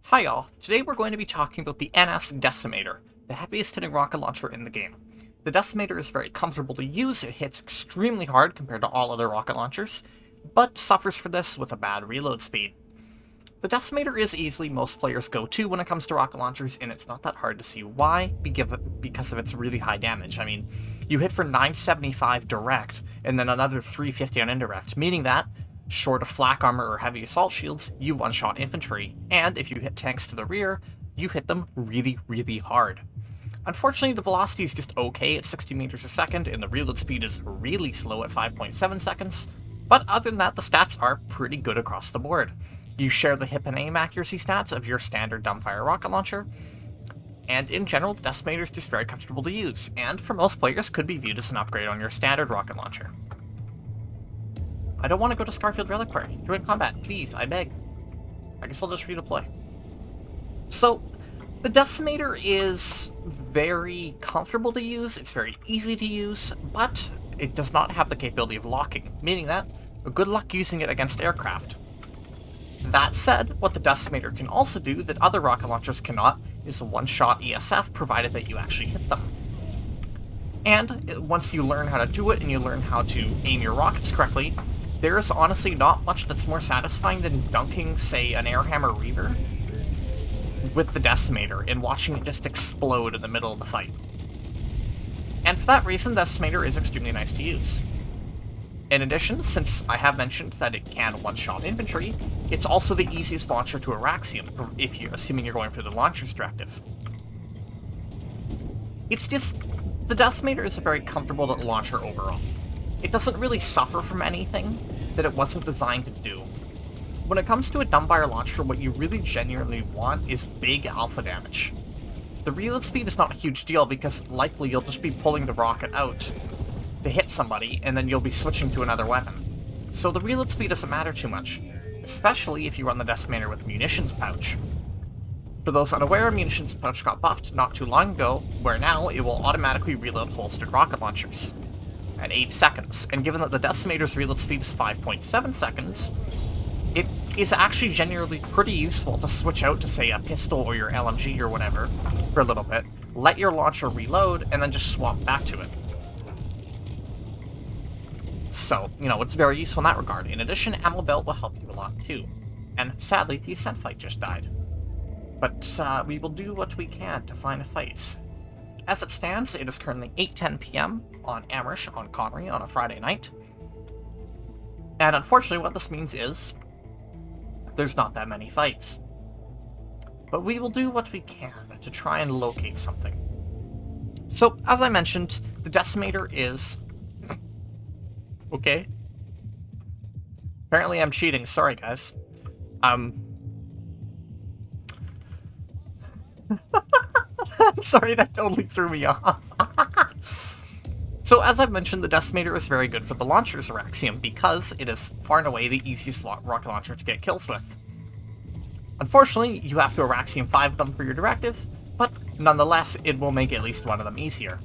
Hi all, today we're going to be talking about the NS Decimator, the heaviest hitting rocket launcher in the game. The Decimator is very comfortable to use, it hits extremely hard compared to all other rocket launchers, but suffers for this with a bad reload speed. The Decimator is easily most players' go-to when it comes to rocket launchers, and it's not that hard to see why, because of its really high damage. I mean, you hit for 975 direct, and then another 350 on indirect, meaning that, short of flak armor or heavy assault shields, you one-shot infantry, and if you hit tanks to the rear, you hit them really, really hard. Unfortunately, the velocity is just okay at 60 meters a second, and the reload speed is really slow at 5.7 seconds, but other than that, the stats are pretty good across the board. You share the hip and aim accuracy stats of your standard dumbfire rocket launcher, and in general, the Decimator is just very comfortable to use, and for most players could be viewed as an upgrade on your standard rocket launcher. I don't want to go to Scarfield Reliquary. Join combat, please, I beg. I guess I'll just redeploy. So, the Decimator is very comfortable to use, it's very easy to use, but it does not have the capability of locking, meaning that good luck using it against aircraft. That said, what the Decimator can also do that other rocket launchers cannot is one-shot ESF, provided that you actually hit them. And once you learn how to do it and you learn how to aim your rockets correctly, there is honestly not much that's more satisfying than dunking, say, an Airhammer Reaver with the Decimator and watching it just explode in the middle of the fight. And for that reason, the Decimator is extremely nice to use. In addition, since I have mentioned that it can one-shot infantry, it's also the easiest launcher to Araxium, assuming you're going for the Launcher's Directive. It's just, the Decimator is a very comfortable launcher overall. It doesn't really suffer from anything that it wasn't designed to do. When it comes to a dumbfire launcher, what you really genuinely want is big alpha damage. The reload speed is not a huge deal because likely you'll just be pulling the rocket out to hit somebody, and then you'll be switching to another weapon. So the reload speed doesn't matter too much, especially if you run the Decimator with Munitions Pouch. For those unaware, Munitions Pouch got buffed not too long ago, where now it will automatically reload holstered rocket launchers at 8 seconds, and given that the Decimator's reload speed is 5.7 seconds, it is actually genuinely pretty useful to switch out to, say, a pistol or your LMG or whatever for a little bit, let your launcher reload, and then just swap back to it. So, it's very useful in that regard. In addition, Ammo Belt will help you a lot too. And sadly, the Ascent fight just died. But we will do what we can to find a fight. As it stands, it is currently 8:10 p.m. on Amrish on Connery on a Friday night. And unfortunately, what this means is there's not that many fights. But we will do what we can to try and locate something. So, as I mentioned, the Decimator is... okay. Apparently I'm cheating, sorry guys. I'm sorry, that totally threw me off. So, as I've mentioned, the Decimator is very good for the launcher's Araxium because it is far and away the easiest rocket launcher to get kills with. Unfortunately, you have to Araxium 5 of them for your directive, but nonetheless, it will make at least one of them easier.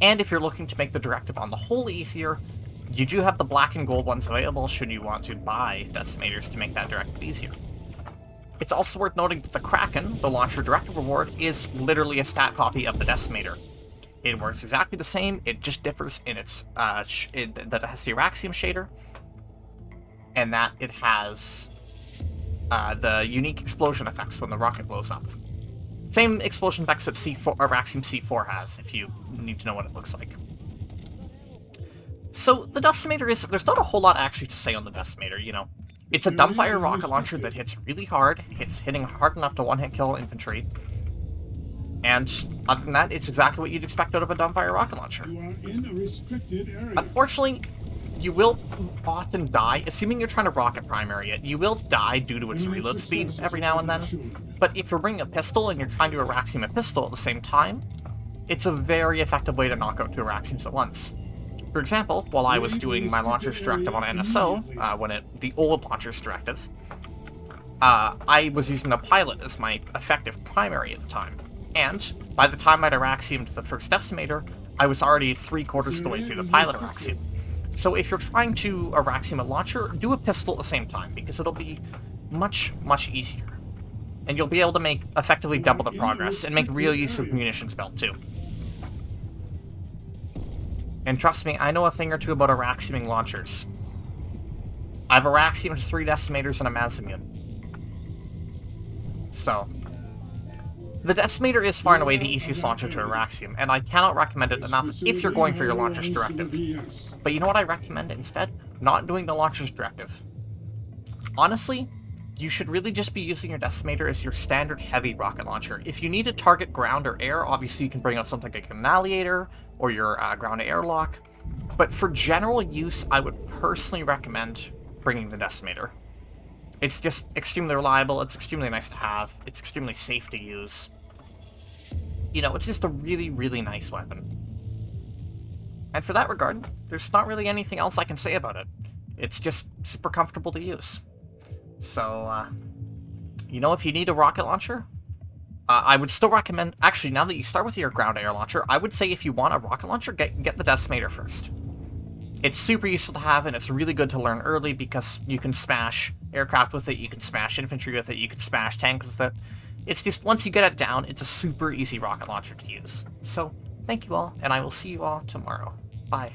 And if you're looking to make the directive on the whole easier, you do have the black and gold ones available should you want to buy Decimators to make that directive easier. It's also worth noting that the Kraken, the launcher directive reward, is literally a stat copy of the Decimator. It works exactly the same, it just differs in its, that it has the Araxium shader, and that it has the unique explosion effects when the rocket blows up. Same explosion effects that Araxium C4 has, if you need to know what it looks like. So, the Decimator is... there's not a whole lot actually to say on the Decimator, It's a dumbfire rocket launcher that hits really hard, it's hitting hard enough to one-hit kill infantry, and other than that, it's exactly what you'd expect out of a dumbfire rocket launcher. You are in a restricted area. Unfortunately, you will often die, assuming you're trying to rocket primary it, you will die due to its reload speed every now and then, but if you're bringing a pistol and you're trying to Araxium a pistol at the same time, it's a very effective way to knock out two Araxiums at once. For example, while I was doing my Launcher's Directive on NSO, the old Launcher's Directive, I was using the Pilot as my effective primary at the time. And by the time I'd Araxiumed the first Decimator, I was already 3/4 of the way through the Pilot Araxium. So if you're trying to Araxium a launcher, do a pistol at the same time, because it'll be much, much easier. And you'll be able to make effectively double the In the progress, and make real use of restricted area. munitions belt too. And trust me, I know a thing or two about Araxiuming launchers. I've Araxiumed 3 Decimators and a Mazimune. So, the Decimator is far and away the easiest launcher to Araxium, and I cannot recommend it enough if you're going for your Launcher's Directive. But you know what I recommend instead? Not doing the Launcher's Directive. Honestly, you should really just be using your Decimator as your standard heavy rocket launcher. If you need to target ground or air, obviously you can bring out something like an Annihilator or your ground airlock. But for general use, I would personally recommend bringing the Decimator. It's just extremely reliable, it's extremely nice to have, it's extremely safe to use. You know, it's just a really, really nice weapon. And for that regard, there's not really anything else I can say about it. It's just super comfortable to use. So, you know, if you need a rocket launcher, I would still recommend... Actually, now that you start with your ground air launcher, I would say if you want a rocket launcher, get the Decimator first. It's super useful to have, and it's really good to learn early because you can smash aircraft with it, you can smash infantry with it, you can smash tanks with it. It's just, once you get it down, it's a super easy rocket launcher to use. So, thank you all, and I will see you all tomorrow. Bye.